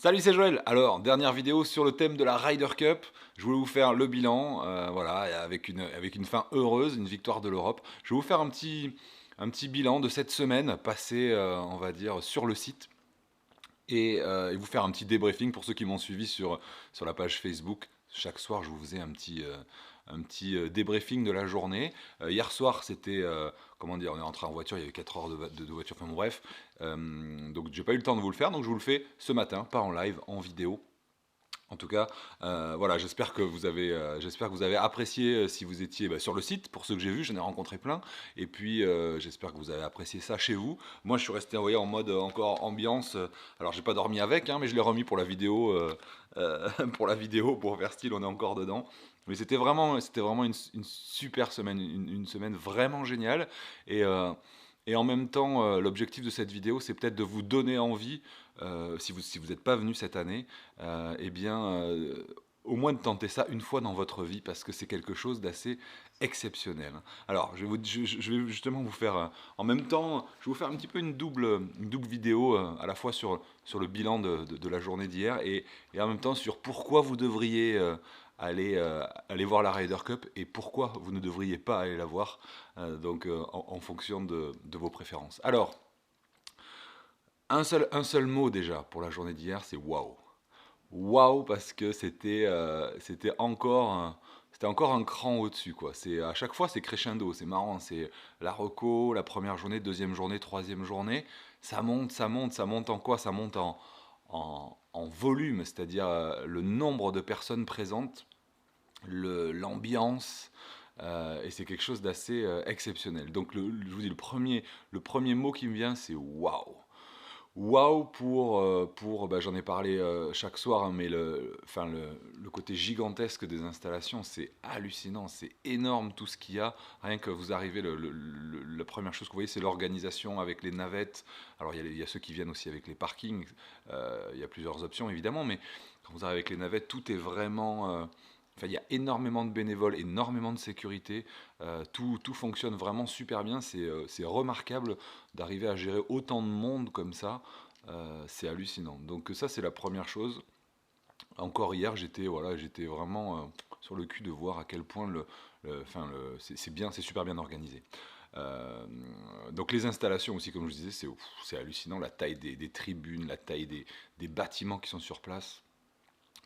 Salut, c'est Joël. Alors, dernière vidéo sur le thème de la Ryder Cup. Je voulais vous faire le bilan, voilà, et avec une fin heureuse, une victoire de l'Europe. Je vais vous faire un petit bilan de cette semaine passée, on va dire, sur le site. Et vous faire un petit débriefing pour ceux qui m'ont suivi sur la page Facebook. Chaque soir, je vous faisais un petit débriefing de la journée. Hier soir, c'était, comment dire, on est rentré en voiture, il y avait 4 heures de voiture, enfin bon, bref. Donc, j'ai pas eu le temps de vous le faire, donc je vous le fais ce matin, pas en live, en vidéo. En tout cas, voilà, j'espère que vous avez apprécié si vous étiez sur le site. Pour ceux que j'ai vus, j'en ai rencontré plein. Et puis, j'espère que vous avez apprécié ça chez vous. Moi, je suis resté, vous voyez, en mode encore ambiance. Alors, j'ai pas dormi avec, hein, mais je l'ai remis pour la vidéo, pour la vidéo, pour faire style, on est encore dedans. Mais c'était vraiment une super semaine, une semaine vraiment géniale. Et, euh, et en même temps, l'objectif de cette vidéo, c'est peut-être de vous donner envie, si vous n'êtes pas venu cette année, eh bien, au moins de tenter ça une fois dans votre vie, parce que c'est quelque chose d'assez exceptionnel. Alors, je vais justement vous faire, en même temps, je vais vous faire un petit peu une double vidéo, à la fois sur le bilan de la journée d'hier, et en même temps sur pourquoi vous devriez aller voir la Ryder Cup, et pourquoi vous ne devriez pas aller la voir, donc en fonction de vos préférences. Alors, un seul mot déjà pour la journée d'hier, c'est waouh. Waouh, parce que c'était encore un cran au-dessus, quoi. À chaque fois, c'est crescendo, c'est marrant. C'est la reco, la première journée, deuxième journée, troisième journée. Ça monte, ça monte, ça monte en quoi? Ça monte en volume, c'est-à-dire le nombre de personnes présentes, l'ambiance, et c'est quelque chose d'assez exceptionnel. Donc, je vous dis, le premier mot qui me vient, c'est waouh. Waouh pour, j'en ai parlé chaque soir, hein, mais enfin, le côté gigantesque des installations, c'est hallucinant, c'est énorme tout ce qu'il y a. Rien que vous arrivez, la première chose que vous voyez, c'est l'organisation avec les navettes. Alors il y a ceux qui viennent aussi avec les parkings, il y a plusieurs options évidemment, mais quand vous arrivez avec les navettes, tout est vraiment... enfin, il y a énormément de bénévoles, énormément de sécurité, tout fonctionne vraiment super bien, c'est remarquable d'arriver à gérer autant de monde comme ça, c'est hallucinant. Donc ça, c'est la première chose. Encore hier, j'étais vraiment sur le cul de voir à quel point enfin, c'est bien, c'est super bien organisé. Euh, donc les installations aussi, comme je disais, c'est hallucinant, la taille des tribunes, la taille des bâtiments qui sont sur place.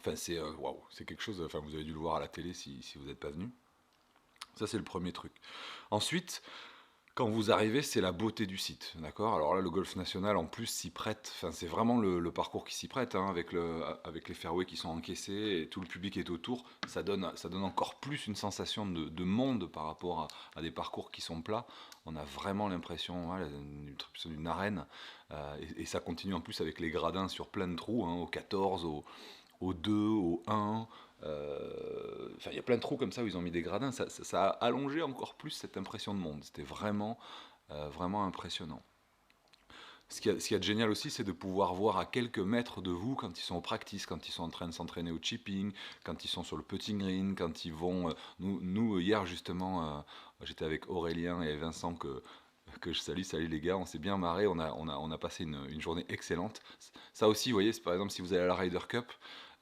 Enfin, c'est waouh, c'est quelque chose. Enfin, vous avez dû le voir à la télé si vous n'êtes pas venu. Ça, c'est le premier truc. Ensuite, quand vous arrivez, c'est la beauté du site, d'accord? Alors là, le golf national en plus s'y prête. Enfin, c'est vraiment le parcours qui s'y prête, hein, avec les fairways qui sont encaissés et tout le public est autour. Ça donne encore plus une sensation de monde par rapport à des parcours qui sont plats. On a vraiment l'impression, voilà, d'une arène. Et ça continue en plus avec les gradins sur plein de trous, hein, au 14, au 2, au 1. Enfin, il y a plein de trous comme ça où ils ont mis des gradins. Ça a allongé encore plus cette impression de monde. C'était vraiment impressionnant. Ce qu'il y a de génial aussi, c'est de pouvoir voir à quelques mètres de vous quand ils sont au practice, quand ils sont en train de s'entraîner au chipping, quand ils sont sur le putting green, quand ils vont. Nous, hier justement, j'étais avec Aurélien et Vincent que je salue. Salut les gars, on s'est bien marré, on a passé une journée excellente. Ça aussi, vous voyez, par exemple, si vous allez à la Ryder Cup,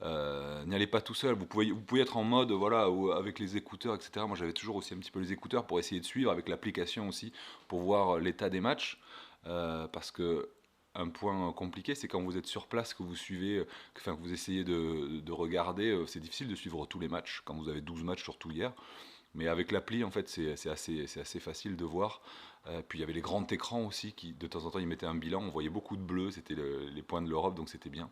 n'y allez pas tout seul. Vous pouvez être en mode, voilà, avec les écouteurs, etc. Moi, j'avais toujours aussi un petit peu les écouteurs pour essayer de suivre, avec l'application aussi, pour voir l'état des matchs. Parce que un point compliqué, c'est quand vous êtes sur place, que vous suivez, que vous essayez de regarder, c'est difficile de suivre tous les matchs, quand vous avez 12 matchs surtout hier. Mais avec l'appli, en fait, c'est assez facile de voir. Puis il y avait les grands écrans aussi, qui de temps en temps, ils mettaient un bilan, on voyait beaucoup de bleu, c'était les points de l'Europe, donc c'était bien.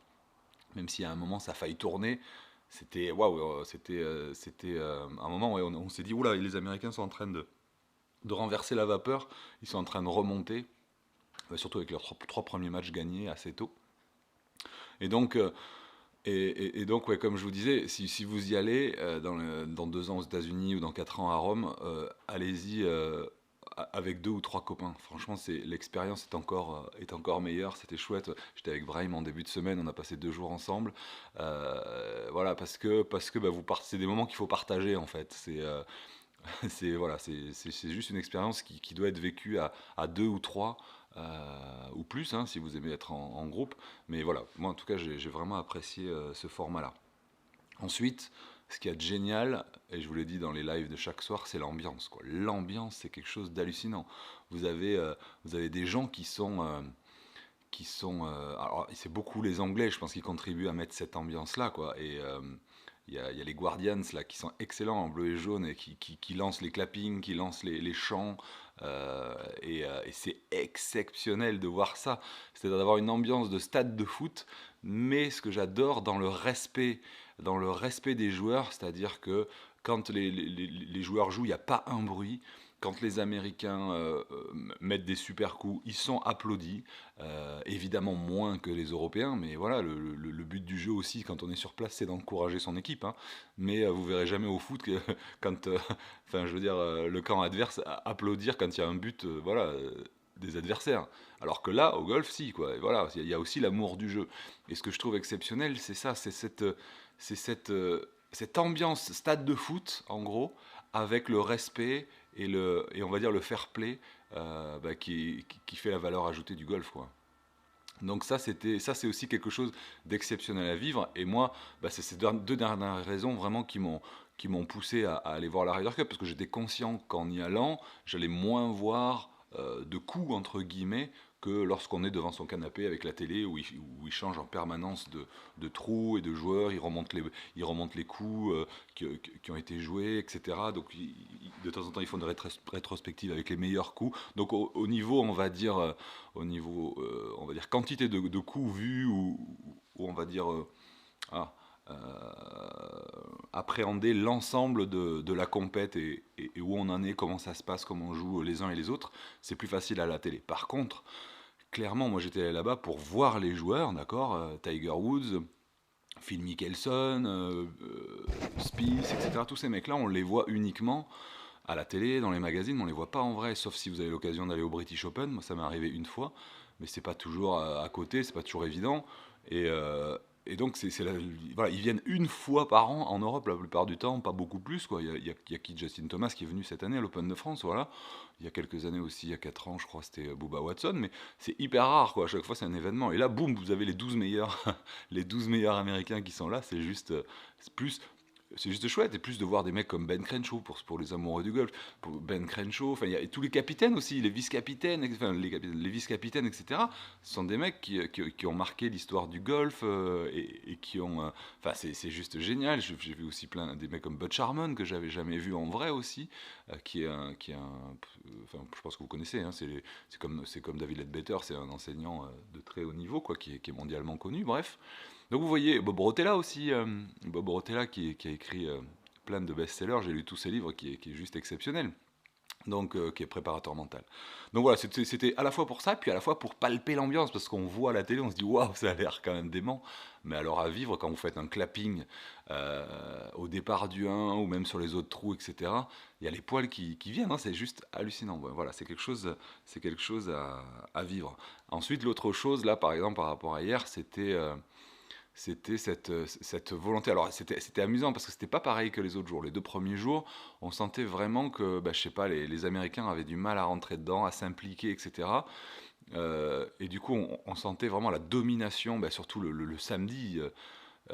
Même si à un moment, ça a failli tourner, c'était waouh, c'était un moment où on s'est dit, oula, les Américains sont en train de renverser la vapeur, ils sont en train de remonter, surtout avec leurs trois premiers matchs gagnés assez tôt. Et donc, et donc, ouais, comme je vous disais, si vous y allez dans 2 ans aux États-Unis ou dans 4 ans à Rome, allez-y avec 2 ou 3 copains. Franchement, l'expérience est encore meilleure. C'était chouette. J'étais avec Brahim en début de semaine. On a passé 2 jours ensemble. Voilà, parce que c'est des moments qu'il faut partager en fait. Voilà, c'est juste une expérience qui doit être vécue à deux ou trois. ou plus, hein, si vous aimez être en groupe. Mais voilà, moi en tout cas, j'ai vraiment apprécié ce format-là. Ensuite, ce qu'il y a de génial, et je vous l'ai dit dans les lives de chaque soir, c'est l'ambiance, quoi. L'ambiance, c'est quelque chose d'hallucinant. Vous avez, euh, vous avez des gens qui sont, alors c'est beaucoup les Anglais, je pense, qui contribuent à mettre cette ambiance-là, quoi. Et il y a les Guardians là qui sont excellents en bleu et jaune et qui lancent les clappings, qui lancent les chants. Et c'est exceptionnel de voir ça. C'est-à-dire d'avoir une ambiance de stade de foot, mais ce que j'adore dans le respect des joueurs, c'est-à-dire que quand les joueurs jouent, il n'y a pas un bruit. Quand les Américains mettent des super coups, ils sont applaudis. Évidemment moins que les Européens, mais voilà, le but du jeu aussi, quand on est sur place, c'est d'encourager son équipe, hein. Mais vous verrez jamais au foot que quand, enfin, je veux dire, le camp adverse applaudir quand il y a un but, voilà, des adversaires. Alors que là, au golf, si, quoi. Et voilà, il y a aussi l'amour du jeu. Et ce que je trouve exceptionnel, c'est ça, c'est cette ambiance stade de foot, en gros, avec le respect et on va dire le fair play qui fait la valeur ajoutée du golf, quoi. Donc ça c'est aussi quelque chose d'exceptionnel à vivre. Et moi, c'est ces deux dernières raisons vraiment qui m'ont poussé à aller voir la Ryder Cup, parce que j'étais conscient qu'en y allant, j'allais moins voir de coups entre guillemets que lorsqu'on est devant son canapé avec la télé où il change en permanence de trous et de joueurs, il remonte les coups qui ont été joués, etc. Donc de temps en temps ils font une rétrospective avec les meilleurs coups. Donc au niveau, on va dire quantité de coups vus ou on va dire ah, euh, appréhender l'ensemble de la compète et où on en est, comment ça se passe, comment on joue les uns et les autres, c'est plus facile à la télé. Par contre, clairement, moi j'étais allé là-bas pour voir les joueurs, d'accord, Tiger Woods, Phil Mickelson, Spieth, etc. Tous ces mecs-là, on les voit uniquement à la télé, dans les magazines, mais on les voit pas en vrai, sauf si vous avez l'occasion d'aller au British Open. Moi, ça m'est arrivé une fois, mais c'est pas toujours à côté, c'est pas toujours évident. Et, euh, et donc, voilà, ils viennent une fois par an en Europe la plupart du temps, pas beaucoup plus, quoi. Il y a qui Justin Thomas qui est venu cette année à l'Open de France, voilà. Il y a quelques années aussi, il y a 4 ans, je crois, c'était Bubba Watson, mais c'est hyper rare, quoi. À chaque fois, c'est un événement. Et là, boum, vous avez les 12 meilleurs, les 12 meilleurs Américains qui sont là. C'est juste chouette, et plus de voir des mecs comme Ben Crenshaw pour les amoureux du golf, pour Ben Crenshaw, enfin il y a et tous les capitaines aussi, les vice-capitaines, enfin les vice-capitaines, etc. Ce sont des mecs qui ont marqué l'histoire du golf et qui ont, enfin c'est juste génial. J'ai vu aussi plein des mecs comme Bud Sharman que j'avais jamais vu en vrai aussi, enfin je pense que vous connaissez, hein, c'est comme David Ledbetter, c'est un enseignant de très haut niveau quoi, qui est mondialement connu. Bref. Donc vous voyez, Bob Rotella aussi, Bob Rotella qui a écrit plein de best-sellers, j'ai lu tous ses livres, qui est juste exceptionnel, donc qui est préparateur mental. Donc voilà, c'était à la fois pour ça, puis à la fois pour palper l'ambiance, parce qu'on voit à la télé, on se dit waouh, ça a l'air quand même dément, mais alors à vivre, quand vous faites un clapping au départ du 1 ou même sur les autres trous, etc., il y a les poils qui viennent, hein, c'est juste hallucinant. Ouais, voilà, c'est quelque chose à vivre. Ensuite, l'autre chose, là, par exemple, par rapport à hier, c'était cette volonté. Alors c'était amusant parce que c'était pas pareil que les autres jours. Les 2 premiers jours, on sentait vraiment que, je sais pas, les Américains avaient du mal à rentrer dedans, à s'impliquer, etc. Et du coup, on sentait vraiment la domination, surtout le samedi.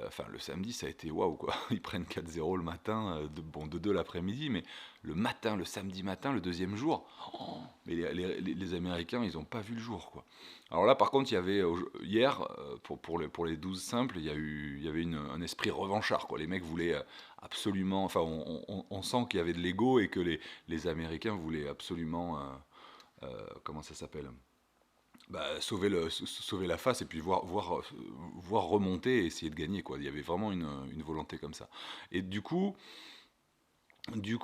Enfin, le samedi, ça a été waouh, quoi. Ils prennent 4-0 le matin, bon, de 2 l'après-midi, mais le matin, le samedi matin, le deuxième jour, oh, mais les Américains, ils n'ont pas vu le jour, quoi. Alors là, par contre, il y avait hier, pour les 12 simples, il y avait un esprit revanchard, quoi. Les mecs voulaient absolument, enfin, on sent qu'il y avait de l'ego et que les Américains voulaient absolument, comment ça s'appelle? Sauver la face et puis voir remonter et essayer de gagner, quoi. Il y avait vraiment une volonté comme ça. Et du coup, il y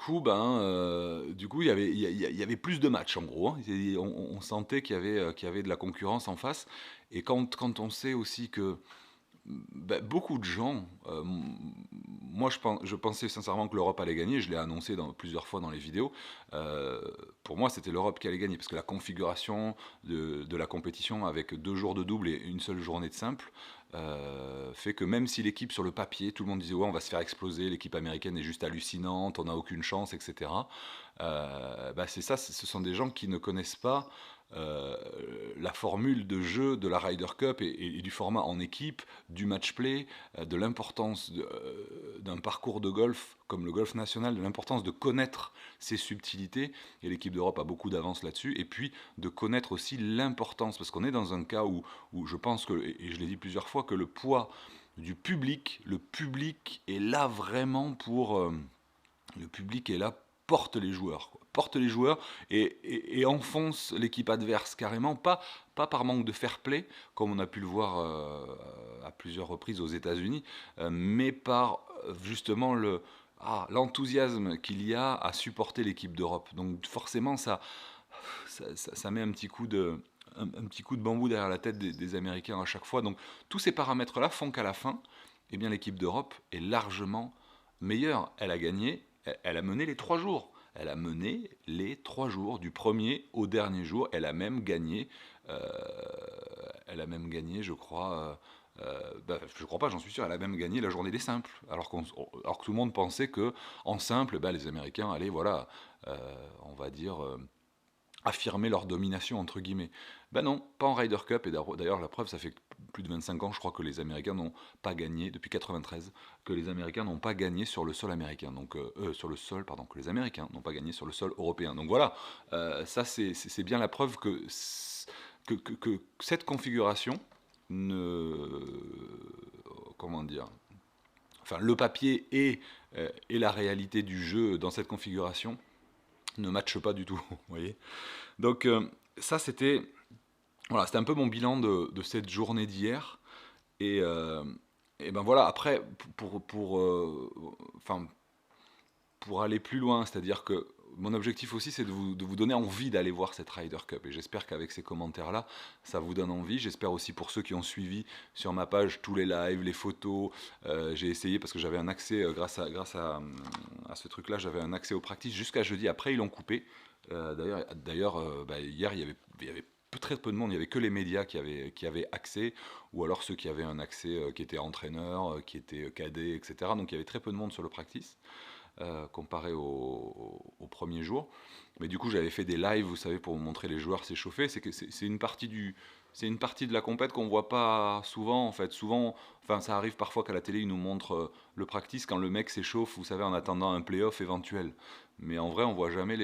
avait plus de matchs en gros, hein. On sentait qu'il y avait de la concurrence en face. Et quand on sait aussi que beaucoup de gens, moi je pensais sincèrement que l'Europe allait gagner, je l'ai annoncé plusieurs fois dans les vidéos. Euh, pour moi, c'était l'Europe qui allait gagner parce que la configuration de la compétition avec 2 jours de double et une seule journée de simple fait que même si l'équipe sur le papier, tout le monde disait ouais, on va se faire exploser, l'équipe américaine est juste hallucinante, on n'a aucune chance, etc. C'est ça, ce sont des gens qui ne connaissent pas euh, la formule de jeu de la Ryder Cup et du format en équipe, du match play, de l'importance d'un parcours de golf comme le golf national, de l'importance de connaître ses subtilités, et l'équipe d'Europe a beaucoup d'avance là-dessus, et puis de connaître aussi l'importance, parce qu'on est dans un cas où je pense que, et je l'ai dit plusieurs fois, que le poids du public, le public est là vraiment pour... le public est là, porte les joueurs, quoi. Porte les joueurs et enfonce l'équipe adverse carrément, pas par manque de fair play, comme on a pu le voir à plusieurs reprises aux États-Unis, mais par justement l'enthousiasme qu'il y a à supporter l'équipe d'Europe. Donc forcément, ça met un petit coup de bambou derrière la tête des Américains à chaque fois. Donc tous ces paramètres-là font qu'à la fin, eh bien, l'équipe d'Europe est largement meilleure. Elle a gagné, elle a mené les 3 jours. Elle a mené les 3 jours, du premier au dernier jour. Euh, je crois. Je crois pas, j'en suis sûr. Elle a même gagné la journée des simples, alors que tout le monde pensait que en simple, les Américains allaient, voilà, on va dire, affirmer leur domination entre guillemets. Ben non, pas en Ryder Cup. Et d'ailleurs, la preuve, ça fait plus de 25 ans, je crois, que les Américains n'ont pas gagné, depuis 93, que les Américains n'ont pas gagné sur le sol américain. Donc, sur le sol, pardon, que les Américains n'ont pas gagné sur le sol européen. Donc voilà, ça c'est bien la preuve que cette configuration ne. Comment dire, enfin, le papier et la réalité du jeu dans cette configuration ne matchent pas du tout, vous voyez. Donc ça c'était un peu mon bilan de cette journée d'hier. Et, euh, et ben voilà, après, enfin, pour aller plus loin, c'est-à-dire que mon objectif aussi, c'est de vous donner envie d'aller voir cette Ryder Cup. Et j'espère qu'avec ces commentaires-là, ça vous donne envie. J'espère aussi pour ceux qui ont suivi sur ma page tous les lives, les photos. J'ai essayé parce que j'avais un accès, grâce à ce truc-là, j'avais un accès aux practices jusqu'à jeudi. Après, ils l'ont coupé. D'ailleurs, hier, il y avait très peu de monde, il n'y avait que les médias qui avaient accès, ou alors ceux qui avaient un accès qui étaient entraîneurs, qui étaient cadets, etc. Donc il y avait très peu de monde sur le practice, comparé au premier jour. Mais du coup, j'avais fait des lives, vous savez, pour vous montrer les joueurs s'échauffer. C'est une partie de la compète qu'on voit pas souvent, en fait. Souvent, enfin, ça arrive parfois qu'à la télé, ils nous montrent le practice quand le mec s'échauffe, vous savez, en attendant un playoff éventuel. Mais en vrai, on voit jamais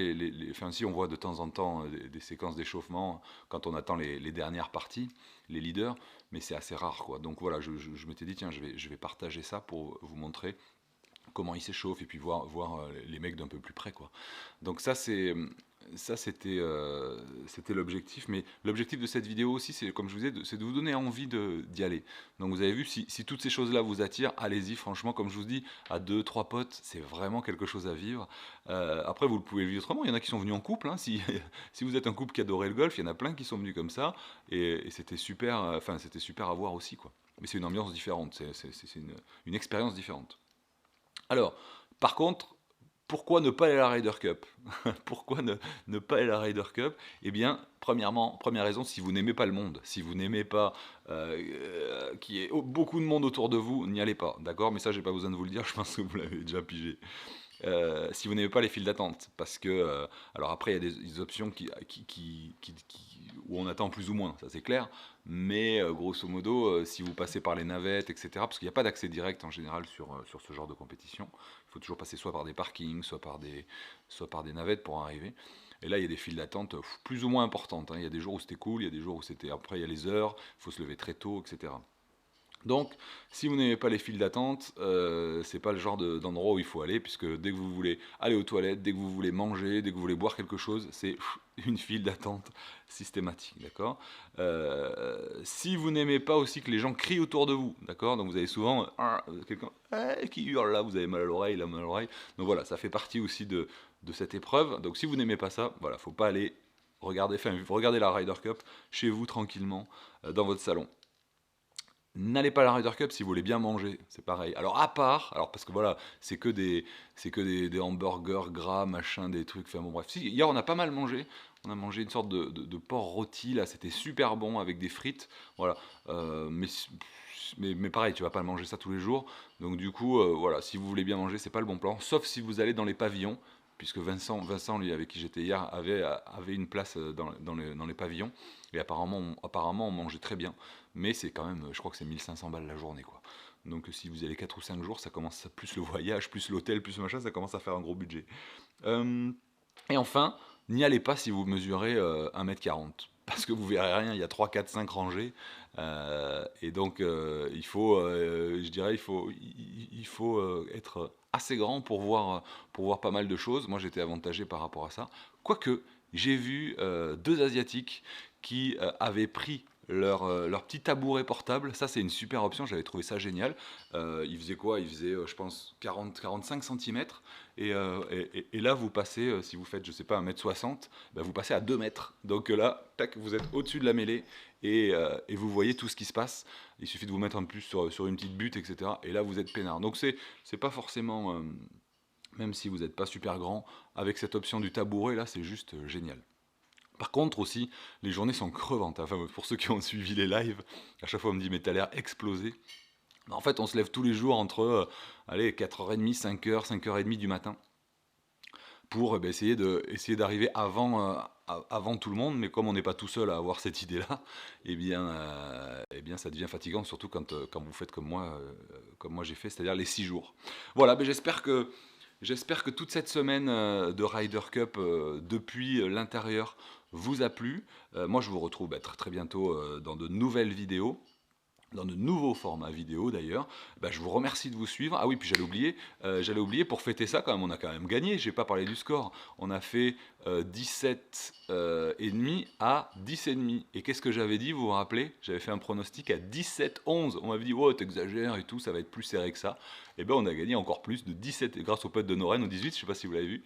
enfin, si, on voit de temps en temps des séquences d'échauffement quand on attend les dernières parties, les leaders, mais c'est assez rare, quoi. Donc voilà, je m'étais dit, tiens, je vais partager ça pour vous montrer comment ils s'échauffent et puis voir les mecs d'un peu plus près, quoi. Donc c'était l'objectif. Mais l'objectif de cette vidéo aussi, c'est comme je vous disais, c'est de vous donner envie d'y aller. Donc vous avez vu, si toutes ces choses-là vous attirent, allez-y. Franchement, comme je vous dis, à 2, 3 potes, c'est vraiment quelque chose à vivre. Après, vous pouvez le vivre autrement. Il y en a qui sont venus en couple, hein. Si vous êtes un couple qui adorait le golf, il y en a plein qui sont venus comme ça, et c'était super. Enfin, c'était super à voir aussi, quoi. Mais c'est une ambiance différente. C'est une expérience différente. Alors, par contre, pourquoi ne pas aller à la Ryder Cup? Pourquoi ne pas aller à la Ryder Cup? Eh bien, premièrement, première raison, si vous n'aimez pas le monde, si vous n'aimez pas qu'il y ait beaucoup de monde autour de vous, n'y allez pas, d'accord? Mais ça, j'ai pas besoin de vous le dire, je pense que vous l'avez déjà pigé. Si vous n'aimez pas les files d'attente, parce que, alors après, il y a des options où on attend plus ou moins, ça c'est clair, mais grosso modo, si vous passez par les navettes, etc., parce qu'il n'y a pas d'accès direct en général sur ce genre de compétition, il faut toujours passer soit par des parkings, soit par des navettes pour arriver. Et là, il y a des files d'attente plus ou moins importantes, hein. Il y a des jours où c'était cool, il y a des jours où c'était. Après, il y a les heures, il faut se lever très tôt, etc. Donc, si vous n'aimez pas les files d'attente, c'est pas le genre d'endroit où il faut aller, puisque dès que vous voulez aller aux toilettes, dès que vous voulez manger, dès que vous voulez boire quelque chose, c'est une file d'attente systématique, d'accord. Si vous n'aimez pas aussi que les gens crient autour de vous, d'accord, donc vous avez souvent quelqu'un qui hurle là, vous avez mal à l'oreille, là, mal à l'oreille, donc voilà, ça fait partie aussi de cette épreuve. Donc si vous n'aimez pas ça, voilà, faut pas aller regarder la Ryder Cup chez vous tranquillement, dans votre salon. N'allez pas à la Ryder Cup si vous voulez bien manger, c'est pareil. Alors parce que voilà, c'est que des hamburgers gras, machin, des trucs, enfin bon bref. Si, hier on a pas mal mangé, on a mangé une sorte de porc rôti, là c'était super bon avec des frites, voilà. Mais pareil, tu vas pas manger ça tous les jours, donc du coup, voilà, si vous voulez bien manger, c'est pas le bon plan, sauf si vous allez dans les pavillons, puisque Vincent, lui, avec qui j'étais hier, avait une place dans les pavillons, et apparemment, on mangeait très bien, mais c'est quand même, je crois que c'est 1500 balles la journée, quoi. Donc si vous allez 4 ou 5 jours, ça commence, plus le voyage, plus l'hôtel, plus le machin, ça commence à faire un gros budget. Euh, et enfin, n'y allez pas si vous mesurez 1,40 m, parce que vous verrez rien, il y a 3, 4, 5 rangées, et donc il faut, je dirais, il faut être assez grand pour voir pas mal de choses. Moi j'étais avantagé par rapport à ça. Quoique, j'ai vu deux Asiatiques qui avaient pris leur petit tabouret portable. Ça, c'est une super option, j'avais trouvé ça génial. Il faisait quoi? Il faisait, je pense, 40-45 cm. Et là, vous passez, si vous faites, je sais pas, 1,60 m, bah, vous passez à 2 mètres. Donc là, tac, vous êtes au-dessus de la mêlée et vous voyez tout ce qui se passe. Il suffit de vous mettre un peu plus sur une petite butte, etc. Et là, vous êtes peinard. Donc c'est pas forcément, même si vous n'êtes pas super grand, avec cette option du tabouret, là, c'est juste génial. Par contre aussi, les journées sont crevantes. Enfin, pour ceux qui ont suivi les lives, à chaque fois on me dit mais t'as l'air explosé. En fait, on se lève tous les jours entre allez, 4h30, 5h, 5h30 du matin pour essayer d'arriver avant tout le monde. Mais comme on n'est pas tout seul à avoir cette idée-là, eh bien ça devient fatigant, surtout quand vous faites comme moi j'ai fait, c'est-à-dire les 6 jours. Voilà, ben j'espère que toute cette semaine de Ryder Cup depuis l'intérieur vous a plu. Moi, je vous retrouve très, très bientôt dans de nouvelles vidéos, dans de nouveaux formats vidéo d'ailleurs. Je vous remercie de vous suivre. Ah oui, puis j'allais oublier, pour fêter ça, quand même, on a quand même gagné. J'ai pas parlé du score. On a fait 17 et demi à 10 et demi. Et qu'est-ce que j'avais dit, vous vous rappelez? J'avais fait un pronostic à 17-11. On m'avait dit, oh, t'exagères et tout, ça va être plus serré que ça. Et bien, on a gagné encore plus, de 17, grâce au pote de Noren, au 18, je sais pas si vous l'avez vu.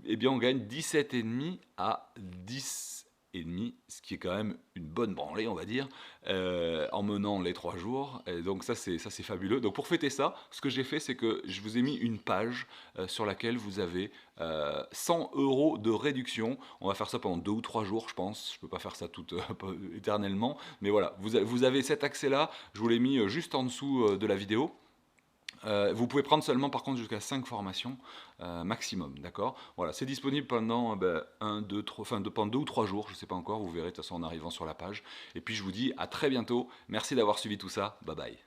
Eh bien, on gagne 17 et demi à 10 et demi, ce qui est quand même une bonne branlée, on va dire, en menant les 3 jours. Et donc ça c'est fabuleux. Donc pour fêter ça, ce que j'ai fait, c'est que je vous ai mis une page sur laquelle vous avez 100 € de réduction. On va faire ça pendant 2 ou 3 jours, je pense. Je peux pas faire ça tout éternellement, mais voilà, vous avez cet accès-là. Je vous l'ai mis juste en dessous de la vidéo. Vous pouvez prendre seulement par contre jusqu'à 5 formations maximum, d'accord? Voilà, c'est disponible pendant 1, 2, 3, enfin, pendant 2 ou 3 jours, je ne sais pas encore, vous verrez de toute façon en arrivant sur la page. Et puis je vous dis à très bientôt, merci d'avoir suivi tout ça, bye bye.